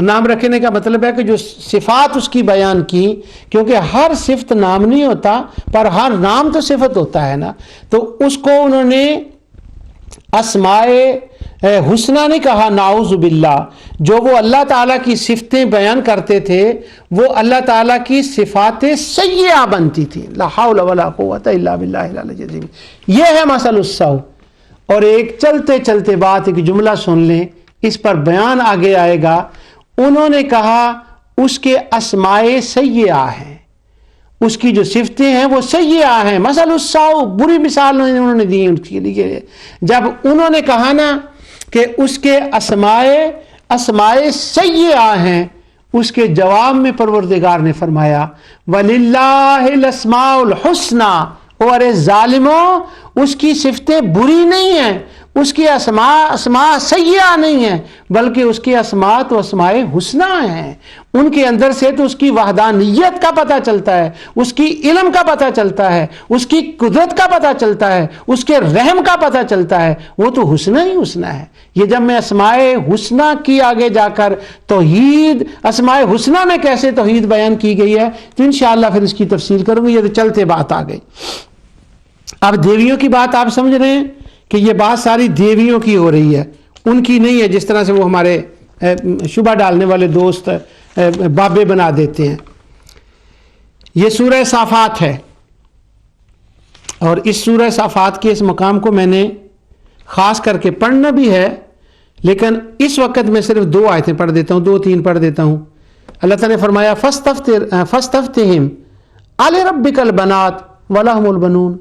نام رکھنے کا مطلب ہے کہ جو صفات اس کی بیان کی، کیونکہ ہر صفت نام نہیں ہوتا پر ہر نام تو صفت ہوتا ہے نا، تو اس کو انہوں نے اسماء حسنہ نہیں کہا، نعوذ باللہ، جو وہ اللہ تعالیٰ کی صفتیں بیان کرتے تھے وہ اللہ تعالیٰ کی صفات سیئہ بنتی تھی۔ لا حول ولا قوت الا باللہ العلی العظیم۔ یہ ہے مثل السوء۔ اور ایک چلتے چلتے بات، ایک جملہ سن لیں، اس پر بیان آگے آئے گا۔ انہوں نے کہا اس کے اسماء سیئہ ہیں، اس کی جو صفتیں ہیں وہ سیئہ ہیں، مثل السوء، بری مثال انہوں نے دی ان کے لیے۔ جب انہوں نے کہا نا کہ اس کے اسماء سیئہ ہیں، اس کے جواب میں پروردگار نے فرمایا وَلِلَّهِ الْأَسْمَاءُ الْحُسْنَى، اور ظالموں اس کی صفتیں بری نہیں ہیں، اس کی اسماء سیئہ نہیں ہیں، بلکہ اس کی اسماء تو اسماء حسنہ ہیں۔ ان کے اندر سے تو اس کی وحدانیت کا پتہ چلتا ہے، اس کی علم کا پتہ چلتا ہے، اس کی قدرت کا پتہ چلتا ہے، اس کے رحم کا پتہ چلتا ہے، وہ تو حسنہ ہی حسنہ ہے۔ یہ جب میں اسماء حسنہ کی آگے جا کر توحید، اسماء حسنہ میں کیسے توحید بیان کی گئی ہے تو انشاءاللہ پھر اس کی تفصیل کروں گی۔ یہ تو چلتے بات آ گئی۔ اب دیویوں کی بات آپ سمجھ رہے ہیں کہ یہ بات ساری دیویوں کی ہو رہی ہے، ان کی نہیں ہے، جس طرح سے وہ ہمارے شبہ ڈالنے والے دوست بابے بنا دیتے ہیں۔ یہ سورہ صافات ہے، اور اس سورہ صافات کے اس مقام کو میں نے خاص کر کے پڑھنا بھی ہے، لیکن اس وقت میں صرف 2 آیتیں پڑھ دیتا ہوں، 2-3 پڑھ دیتا ہوں۔ اللہ تعالیٰ نے فرمایا فَاسْتَفْتِهِمْ أَلِرَبِّكَ الْبَنَاتُ وَلَهُمُ الْبَنُونَ۔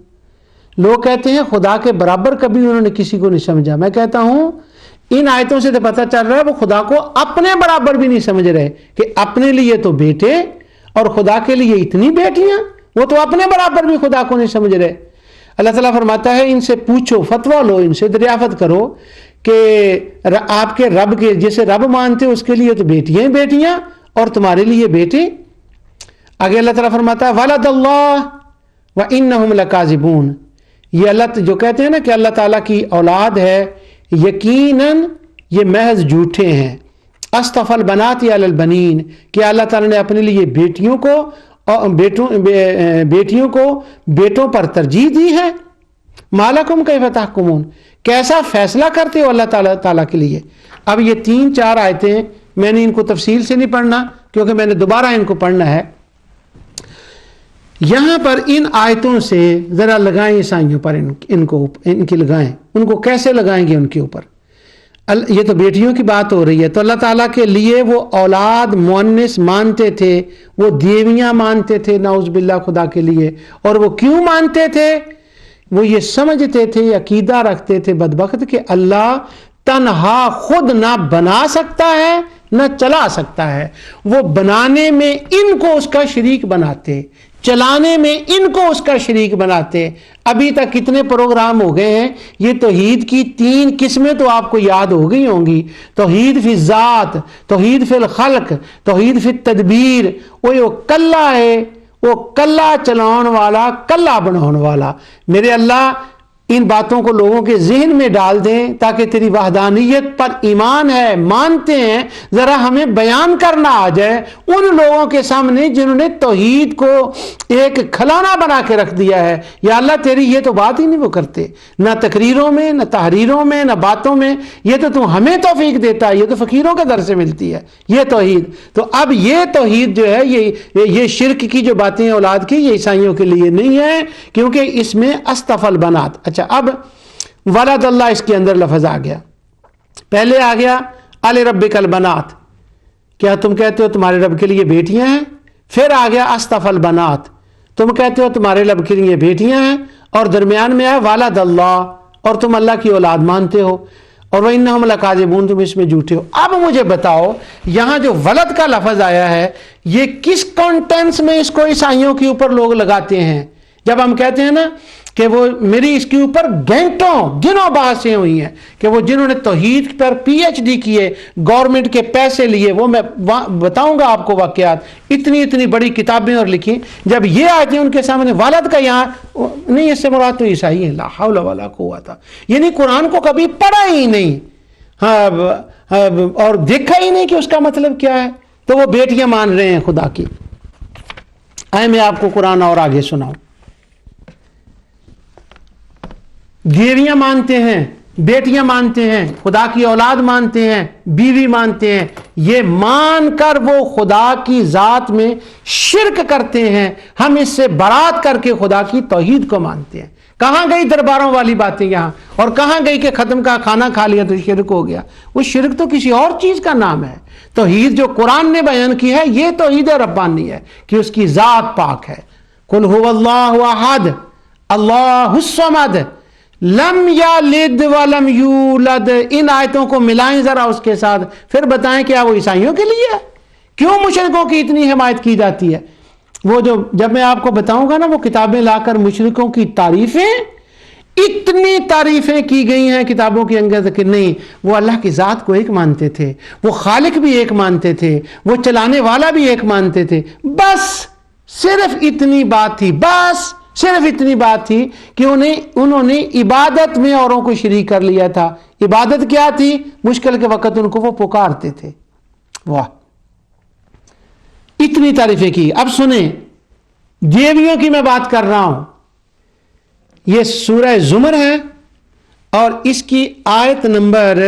لوگ کہتے ہیں خدا کے برابر کبھی انہوں نے کسی کو نہیں سمجھا۔ میں کہتا ہوں ان آیتوں سے تو پتہ چل رہا ہے وہ خدا کو اپنے برابر بھی نہیں سمجھ رہے، کہ اپنے لیے تو بیٹے اور خدا کے لیے اتنی بیٹیاں، وہ تو اپنے برابر بھی خدا کو نہیں سمجھ رہے۔ اللہ تعالیٰ فرماتا ہے ان سے پوچھو، فتویٰ لو، ان سے دریافت کرو کہ آپ کے رب کے جسے رب مانتے اس کے لیے تو بیٹیاں ہی بیٹیاں اور تمہارے لیے بیٹے۔ آگے اللہ تعالیٰ فرماتا ہے وَلَدَ اللَّهُ وَإِنَّهُمْ لَكَاذِبُونَ۔ یہ اللہ جو کہتے ہیں نا کہ اللہ تعالیٰ کی اولاد ہے، یقیناً یہ محض جھوٹے ہیں۔ اصطفى البنات علی البنین، کہ اللہ تعالیٰ نے اپنے لیے بیٹیوں کو بیٹوں پر ترجیح دی ہے۔ مالکم کیف تحکمون، کیسا فیصلہ کرتے ہو اللہ تعالیٰ کے لیے۔ اب یہ 3-4 آیتیں میں نے ان کو تفصیل سے نہیں پڑھنا کیونکہ میں نے دوبارہ ان کو پڑھنا ہے۔ یہاں پر ان آیتوں سے ذرا لگائیں عیسائیوں پر، ان کی لگائیں، ان کو کیسے لگائیں گے ان کے اوپر۔ یہ تو بیٹیوں کی بات ہو رہی ہے، تو اللہ تعالیٰ کے لیے وہ اولاد مؤنث مانتے تھے، وہ دیویاں مانتے تھے نعوذ باللہ خدا کے لیے۔ اور وہ کیوں مانتے تھے؟ وہ یہ سمجھتے تھے، عقیدہ رکھتے تھے بدبخت کہ اللہ تنہا خود نہ بنا سکتا ہے نہ چلا سکتا ہے۔ وہ بنانے میں ان کو اس کا شریک بناتے، چلانے میں ان کو اس کا شریک بناتے۔ ابھی تک کتنے پروگرام ہو گئے ہیں، یہ توحید کی 3 قسمیں تو آپ کو یاد ہو گئی ہوں گی، توحید فی الذات، توحید فی الخلق، توحید فی التدبیر۔ وہ کلا ہے، وہ کلا چلاؤن والا، کلا بناؤن والا۔ میرے اللہ ان باتوں کو لوگوں کے ذہن میں ڈال دیں تاکہ تیری وحدانیت پر ایمان ہے، مانتے ہیں، ذرا ہمیں بیان کرنا آ جائے ان لوگوں کے سامنے جنہوں نے توحید کو ایک کھلونا بنا کے رکھ دیا ہے۔ یا اللہ تیری یہ تو بات ہی نہیں وہ کرتے، نہ تقریروں میں، نہ تحریروں میں، نہ باتوں میں۔ یہ تو ہمیں توفیق دیتا ہے، یہ تو فقیروں کے در سے ملتی ہے یہ توحید۔ تو اب یہ توحید جو ہے، یہ شرک کی جو باتیں اولاد کی، یہ عیسائیوں کے لیے نہیں ہے، کیونکہ اس میں اصطفى البنات۔ اچھا، اب ولد اللہ اس کے اندر لفظ آ گیا۔ پہلے آ گیا الربک البنات، کیا تم کہتے ہو تمہارے رب کے لیے بیٹیاں ہیں؟ پھر آ گیا اصطفى البنات، تم کہتے ہو تمہارے رب کے لیے بیٹیاں ہیں، اور درمیان میں آیا ولد اللہ، اور تم اللہ کی اولاد مانتے ہو، اور وَإِنَّهُمْ لَكَاذِبُونَ، تم اس میں جھوٹے ہو۔ اب مجھے بتاؤ، یہاں جو ولد کا لفظ آیا ہے، یہ کس کانٹینس میں اس کو عیسائیوں کے اوپر لوگ لگاتے ہیں؟ جب ہم کہتے ہیں نا کہ وہ میری اس کے اوپر گھنٹوں دنوں بحثیں ہوئی ہیں کہ وہ جنہوں نے توحید پر PhD کیے، گورنمنٹ کے پیسے لیے، وہ میں بتاؤں گا آپ کو واقعات، اتنی بڑی کتابیں اور لکھی، جب یہ آیتیں ان کے سامنے ولد کا یہاں نہیں، اس سے مراد تو عیسائی ہیں، لا حول ولا قوت، یعنی قرآن کو کبھی پڑھا ہی نہیں اور دیکھا ہی نہیں کہ اس کا مطلب کیا ہے، تو وہ بیٹیاں مان رہے ہیں خدا کی۔ آئے میں آپ کو قرآن اور آگے سناؤں۔ دیویاں مانتے ہیں، بیٹیاں مانتے ہیں، خدا کی اولاد مانتے ہیں، بیوی مانتے ہیں، یہ مان کر وہ خدا کی ذات میں شرک کرتے ہیں۔ ہم اس سے برات کر کے خدا کی توحید کو مانتے ہیں۔ کہاں گئی درباروں والی باتیں یہاں، اور کہاں گئی کہ ختم کا کھانا کھا لیا تو شرک ہو گیا؟ وہ شرک تو کسی اور چیز کا نام ہے۔ توحید جو قرآن نے بیان کی ہے، یہ توحید ربانی ہے کہ اس کی ذات پاک ہے۔ قل هو اللہ احد اللہ الصمد لم یلد ولم یولد۔ ان آیتوں کو ملائیں ذرا اس کے ساتھ، پھر بتائیں کیا وہ عیسائیوں کے لیے ہے؟ کیوں مشرکوں کی اتنی حمایت کی جاتی ہے؟ وہ جب میں آپ کو بتاؤں گا نا، وہ کتابیں لا کر مشرکوں کی تعریفیں، اتنی تعریفیں کی گئی ہیں کتابوں کے اندر کہ نہیں، وہ اللہ کی ذات کو ایک مانتے تھے، وہ خالق بھی ایک مانتے تھے، وہ چلانے والا بھی ایک مانتے تھے۔ بس صرف اتنی بات تھی، بس صرف اتنی بات تھی کہ انہوں نے عبادت میں اوروں کو شریک کر لیا تھا۔ عبادت کیا تھی؟ مشکل کے وقت ان کو وہ پکارتے تھے۔ واہ، اتنی تعریفیں کی۔ اب سنیں، دیویوں کی میں بات کر رہا ہوں۔ یہ سورہ زمر ہے اور اس کی آیت نمبر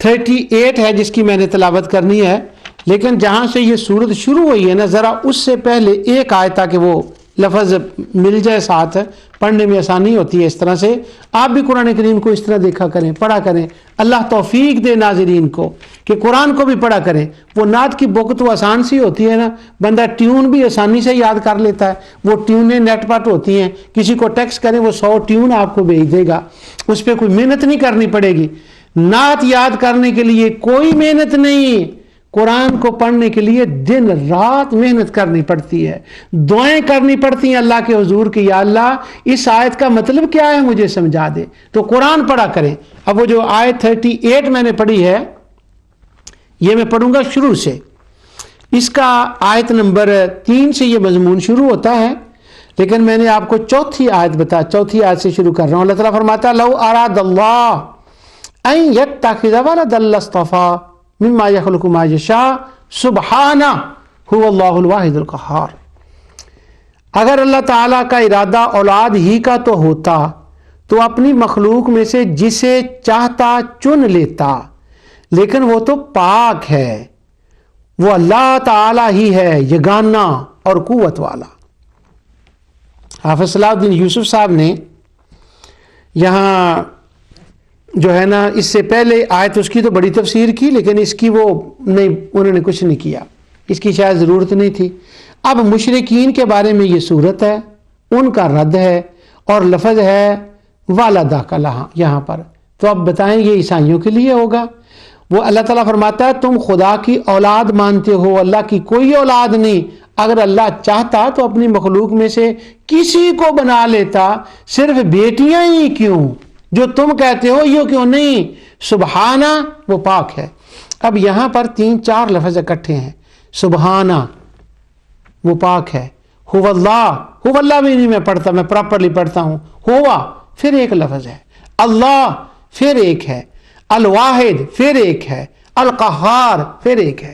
38 ہے جس کی میں نے تلاوت کرنی ہے، لیکن جہاں سے یہ سورت شروع ہوئی ہے نا، ذرا اس سے پہلے ایک آیت تاکہ وہ لفظ مل جائے ساتھ، پڑھنے میں آسانی ہوتی ہے۔ اس طرح سے آپ بھی قرآن کریم کو اس طرح دیکھا کریں، پڑھا کریں۔ اللہ توفیق دے ناظرین کو کہ قرآن کو بھی پڑھا کریں۔ وہ نعت کی بک تو آسان سی ہوتی ہے نا، بندہ ٹیون بھی آسانی سے یاد کر لیتا ہے۔ وہ ٹیونیں نیٹ پٹ ہوتی ہیں، کسی کو ٹیکسٹ کریں وہ 100 ٹیون آپ کو بھیج دے گا، اس پہ کوئی محنت نہیں کرنی پڑے گی۔ نعت یاد کرنے کے لیے کوئی محنت نہیں، قرآن کو پڑھنے کے لیے دن رات محنت کرنی پڑتی ہے، دعائیں کرنی پڑتی ہیں اللہ کے حضور کہ یا اللہ اس آیت کا مطلب کیا ہے مجھے سمجھا دے۔ تو قرآن پڑھا کریں۔ اب وہ جو آیت 38 میں نے پڑھی ہے، یہ میں پڑھوں گا شروع سے۔ اس کا آیت نمبر 3 سے یہ مضمون شروع ہوتا ہے، لیکن میں نے آپ کو چوتھی آیت سے شروع کر رہا ہوں۔ اللہ تعالیٰ فرماتا ہے لو اراد اللہ ان یتخذ ولدا لاصطفى مما یخلق ما یشاء سبحانہ هو اللہ الواحد القہار۔ اگر اللہ تعالیٰ کا ارادہ اولاد ہی کا تو ہوتا تو اپنی مخلوق میں سے جسے چاہتا چن لیتا، لیکن وہ تو پاک ہے، وہ اللہ تعالیٰ ہی ہے یگانہ اور قوت والا۔ حافظ صلاح الدین یوسف صاحب نے یہاں جو ہے نا، اس سے پہلے آیت اس کی تو بڑی تفسیر کی، لیکن اس کی انہوں نے کچھ نہیں کیا، اس کی شاید ضرورت نہیں تھی۔ اب مشرکین کے بارے میں یہ صورت ہے، ان کا رد ہے، اور لفظ ہے والدہ کا یہاں پر۔ تو اب بتائیں یہ عیسائیوں کے لیے ہوگا؟ وہ اللہ تعالیٰ فرماتا ہے تم خدا کی اولاد مانتے ہو، اللہ کی کوئی اولاد نہیں۔ اگر اللہ چاہتا تو اپنی مخلوق میں سے کسی کو بنا لیتا، صرف بیٹیاں ہی کیوں؟ جو تم کہتے ہو یہ کیوں نہیں؟ سبحانہ، وہ پاک ہے۔ اب یہاں پر 3-4 لفظ اکٹھے ہیں۔ سبحانہ، وہ پاک ہے۔ هو اللہ، هو اللہ بھی نہیں میں پڑھتا، میں پراپرلی پڑھتا ہوں۔ ہوا پھر ایک لفظ ہے، اللہ پھر ایک ہے، الواحد پھر ایک ہے، القہار پھر ایک ہے۔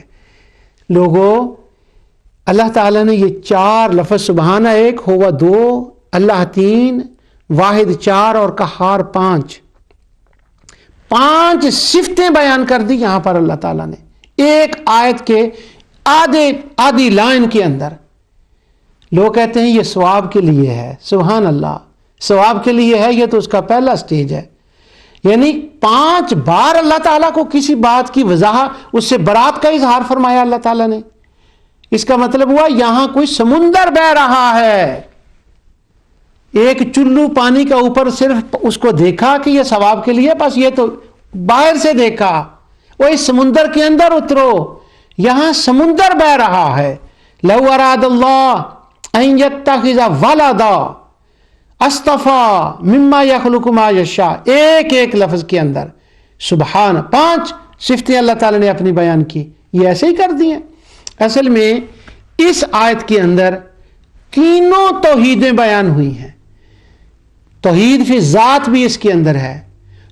لوگوں، اللہ تعالیٰ نے یہ 4 لفظ، سبحانہ 1، ہوا 2، اللہ 3، واحد 4 اور قہار 5 صفتیں بیان کر دی یہاں پر اللہ تعالیٰ نے ایک آیت کے آدھی لائن کے اندر۔ لوگ کہتے ہیں یہ ثواب کے لیے ہے، سبحان اللہ، ثواب کے لیے ہے، یہ تو اس کا پہلا سٹیج ہے۔ یعنی 5 بار اللہ تعالیٰ کو کسی بات کی وضاحت، اس سے برات کا اظہار فرمایا اللہ تعالیٰ نے۔ اس کا مطلب ہوا یہاں کوئی سمندر بہ رہا ہے، ایک چلو پانی کا اوپر صرف اس کو دیکھا کہ یہ ثواب کے لیے، بس یہ تو باہر سے دیکھا، وہ اس سمندر کے اندر اترو، یہاں سمندر بہ رہا ہے۔ لو اراد اللہ ان یتخذ ولدا اصطفى مما یخلق ما یشاء، ایک لفظ کے اندر سبحان 5 صفتیں اللہ تعالیٰ نے اپنی بیان کی، یہ ایسے ہی کر دی ہیں۔ اصل میں اس آیت کے اندر تینوں توحیدیں بیان ہوئی ہیں۔ توحید فی ذات بھی اس کے اندر ہے،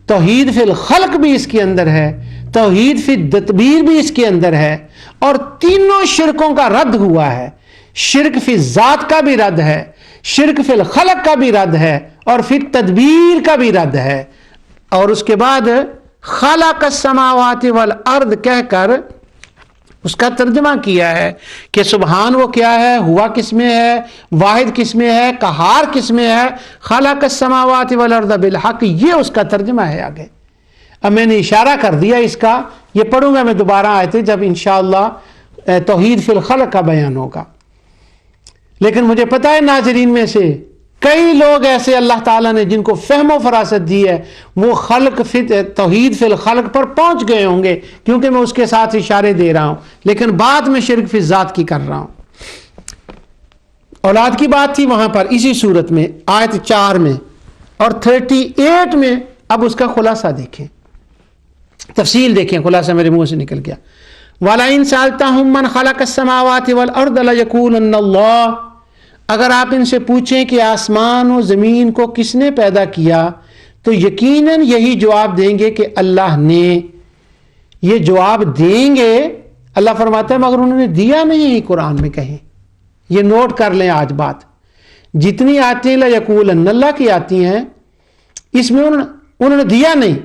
توحید فی الخلق بھی اس کے اندر ہے، توحید فی تدبیر بھی اس کے اندر ہے، اور تینوں شرکوں کا رد ہوا ہے۔ شرک فی ذات کا بھی رد ہے، شرک فی الخلق کا بھی رد ہے، اور فی تدبیر کا بھی رد ہے۔ اور اس کے بعد خلق السماوات والارض کہہ کر اس کا ترجمہ کیا ہے کہ سبحان وہ کیا ہے، ہوا کس میں ہے، واحد کس میں ہے، قہار کس میں ہے، خلق السماوات والارض بالحق، یہ اس کا ترجمہ ہے آگے۔ اب میں نے اشارہ کر دیا اس کا، یہ پڑھوں گا میں دوبارہ آیتیں جب انشاءاللہ توحید فی الخلق کا بیان ہوگا۔ لیکن مجھے پتا ہے ناظرین میں سے کئی لوگ ایسے اللہ تعالیٰ نے جن کو فہم و فراست دی ہے، وہ توحید فی الخلق پر پہنچ گئے ہوں گے، کیونکہ میں اس کے ساتھ اشارے دے رہا ہوں، لیکن بعد میں شرک فی ذات کی کر رہا ہوں۔ اولاد کی بات تھی وہاں پر اسی صورت میں آیت 4 میں، اور 38 میں اب اس کا خلاصہ دیکھیں، تفصیل دیکھیں، خلاصہ میرے منہ سے نکل گیا۔ وَلَئِن سَأَلْتَهُم مَّنْ خَلَقَ السَّمَاوَاتِ وَالْأَرْضَ لَيَقُولُنَّ اللَّهُ، اگر آپ ان سے پوچھیں کہ آسمان و زمین کو کس نے پیدا کیا تو یقیناً یہی جواب دیں گے کہ اللہ نے۔ یہ جواب دیں گے، اللہ فرماتا ہے مگر انہوں نے دیا نہیں قرآن میں کہیں۔ یہ نوٹ کر لیں آج بات، جتنی آتی ہیں لَيَقُولُنَّ اللہ کی آتی ہیں، اس میں انہوں نے دیا نہیں،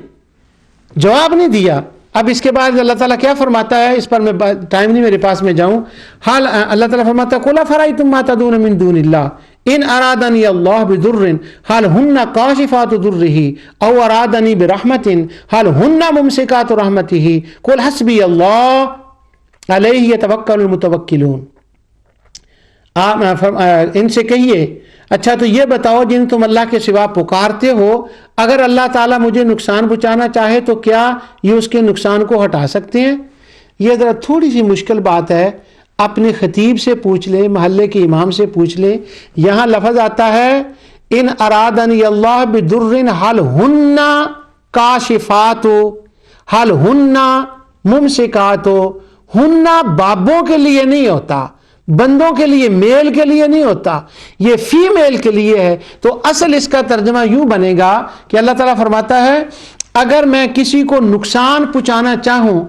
جواب نہیں دیا۔ اب اس کے بعد اللہ تعالیٰ کیا فرماتا ہے، اس پر میں ٹائم نہیں میرے پاس میں جاؤں۔ حال اللہ تعالیٰ فرماتا ہے قُلْ أَفَرَأَيْتُم مَّا تَدْعُونَ مِن دُونِ اللَّهِ إِنْ أَرَادَنِيَ اللَّهُ بِضُرٍّ هَلْ هُنَّ كَاشِفَاتُ ضُرِّهِ أَوْ أَرَادَنِي بِرَحْمَةٍ هَلْ هُنَّ مُمْسِكَاتُ رَحْمَتِهِ قُلْ حَسْبِيَ اللَّهُ عَلَيْهِ يَتَوَكَّلُ الْمُتَوَكِّلُونَ۔ آپ ان سے کہیے اچھا تو یہ بتاؤ جن تم اللہ کے سوا پکارتے ہو، اگر اللہ تعالیٰ مجھے نقصان پہنچانا چاہے تو کیا یہ اس کے نقصان کو ہٹا سکتے ہیں؟ یہ ذرا تھوڑی سی مشکل بات ہے، اپنے خطیب سے پوچھ لیں، محلے کے امام سے پوچھ لیں۔ یہاں لفظ آتا ہے ان ارادنی اللہ بضر هل ہن کاشفات هل ہن ممسکات۔ ہن بابوں کے لیے نہیں ہوتا، بندوں کے لیے، میل کے لیے نہیں ہوتا، یہ فیمیل کے لیے ہے۔ تو اصل اس کا ترجمہ یوں بنے گا کہ اللہ تعالیٰ فرماتا ہے اگر میں کسی کو نقصان پہنچانا چاہوں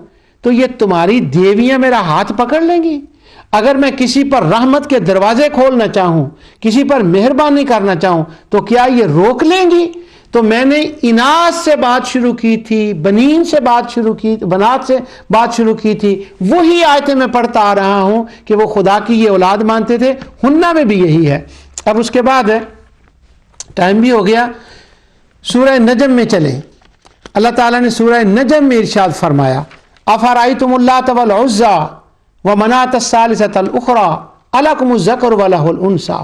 تو یہ تمہاری دیویاں میرا ہاتھ پکڑ لیں گی؟ اگر میں کسی پر رحمت کے دروازے کھولنا چاہوں، کسی پر مہربانی کرنا چاہوں تو کیا یہ روک لیں گی؟ تو میں نے اناث سے بات شروع کی تھی، بنین سے بات شروع کی، بنات سے بات شروع کی تھی، وہی آیتیں میں پڑھتا آ رہا ہوں کہ وہ خدا کی یہ اولاد مانتے تھے۔ ہنہ میں بھی یہی ہے۔ اب اس کے بعد ٹائم بھی ہو گیا، سورہ نجم میں چلیں۔ اللہ تعالیٰ نے سورہ نجم میں ارشاد فرمایا افرأیتم اللات والعزی ومناۃ الثالثۃ الاخری الکم الذکر ولہ الانثی۔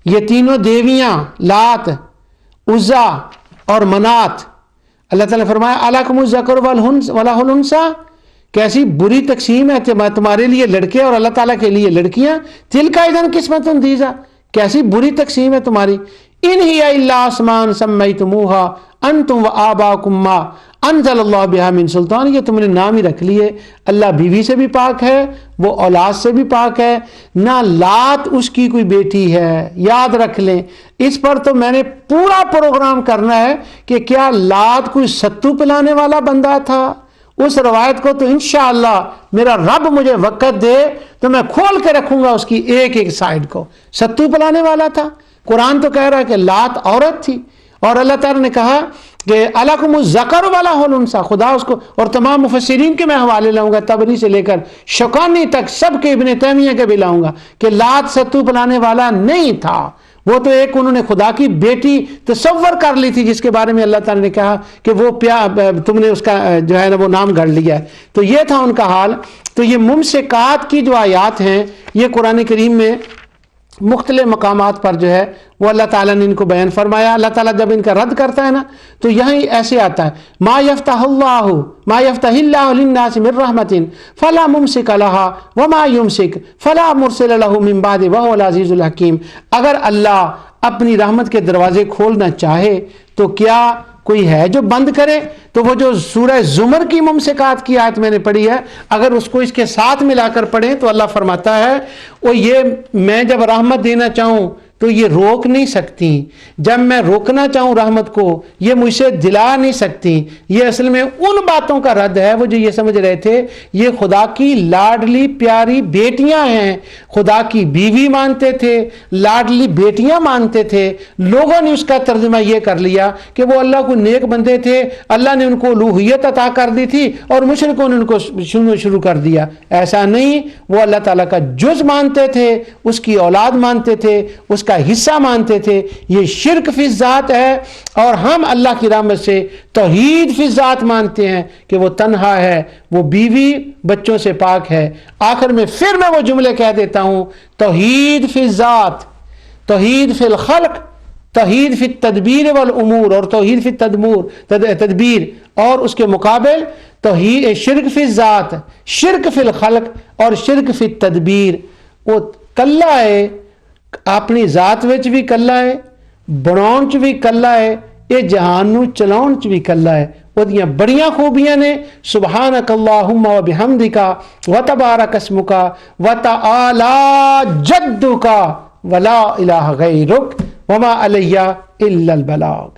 یہ تینوں دیویاں، لات، عزا اور منات، اللہ تعالیٰ نے فرمایا الکم الذکر ولہ الانثی، کیسی بری تقسیم ہے تمہارے لیے لڑکے اور اللہ تعالیٰ کے لیے لڑکیاں، تلک اذن قسمۃ ضیزہ، کیسی بری تقسیم ہے تمہاری، ان ہی الا اسماء سمیتموہا انتم وآباؤکم ما انزل اللہ بہا من سلطان، یہ تم نے نام ہی رکھ لیے، اللہ بیوی سے بھی پاک ہے، وہ اولاد سے بھی پاک ہے، نہ لات اس کی کوئی بیٹی ہے، یاد رکھ لیں۔ اس پر تو میں نے پورا پروگرام کرنا ہے کہ کیا لات کوئی ستو پلانے والا بندہ تھا؟ اس روایت کو تو انشاءاللہ میرا رب مجھے وقت دے تو میں کھول کے رکھوں گا اس کی ایک ایک سائڈ کو۔ ستو پلانے والا تھا؟ قرآن تو کہہ رہا ہے کہ لات عورت تھی، اور اللہ تعالیٰ نے کہا کہ الکم الذکر ولہ الانثی، خدا اس کو، اور تمام مفسرین کے میں حوالے لاؤں گا، تبری سے لے کر شوکانی تک سب کے، ابن تیمیہ کے بھی لاؤں گا، کہ لات ستو پلانے والا نہیں تھا، وہ تو ایک انہوں نے خدا کی بیٹی تصور کر لی تھی، جس کے بارے میں اللہ تعالیٰ نے کہا کہ وہ تم نے اس کا جو ہے نا وہ نام گڑھ لیا ہے۔ تو یہ تھا ان کا حال۔ تو یہ ممسکات کی جو آیات ہیں یہ قرآن کریم میں مختلف مقامات پر جو ہے وہ اللہ تعالیٰ نے ان کو بیان فرمایا۔ اللہ تعالیٰ جب ان کا رد کرتا ہے نا تو یہاں ایسے آتا ہے ما یفتح اللہ للناس من رحمت فلا ممسک لها وما یمسک فلا مرسل له من بعد وهو العزیز الحکیم۔ اگر اللہ اپنی رحمت کے دروازے کھولنا چاہے تو کیا کوئی ہے جو بند کرے؟ تو وہ جو سورہ زمر کی ممسکات کی آیت میں نے پڑھی ہے، اگر اس کو اس کے ساتھ ملا کر پڑھیں تو اللہ فرماتا ہے وہ یہ میں جب رحمت دینا چاہوں تو یہ روک نہیں سکتی، جب میں روکنا چاہوں رحمت کو یہ مجھ سے دلا نہیں سکتی۔ یہ اصل میں ان باتوں کا رد ہے، وہ جو یہ سمجھ رہے تھے یہ خدا کی لاڈلی پیاری بیٹیاں ہیں، خدا کی بیوی مانتے تھے، لاڈلی بیٹیاں مانتے تھے، لوگوں نے اس کا ترجمہ یہ کر لیا کہ وہ اللہ کو نیک بندے تھے، اللہ نے ان کو الوہیت عطا کر دی تھی اور مشرکوں نے ان کو شروع کر دیا۔ ایسا نہیں، وہ اللہ تعالیٰ کا جز مانتے تھے، اس کی اولاد مانتے تھے، اس کا حصہ مانتے تھے۔ یہ شرک فی الذات ہے، اور ہم اللہ کی رحمت سے توحید فی الذات مانتے ہیں کہ وہ تنہا ہے، وہ بیوی بچوں سے پاک ہے۔ آخر میں پھر میں وہ جملے کہہ دیتا ہوں، توحید فی الذات، توحید فی الخلق، توحید فی التدبیر والامور، اور توحید فی تدبیر، اور اس کے مقابل توحید شرک فی الذات، شرک فی الخلق اور شرک فی التدبیر۔ وہ کلا ہے، اپنی ذات وچ بھی کلا ہے، بناؤن چ بھی کلا ہے، یہ جہان نو چلاؤن چ بھی کلا ہے۔ وہ دیاں بڑیاں خوبیاں نے، سبحانک اللہم و بحمدک و تبارک اسمک و تعالی جدک ولا الہ غیرک وما علی الا البلاغ۔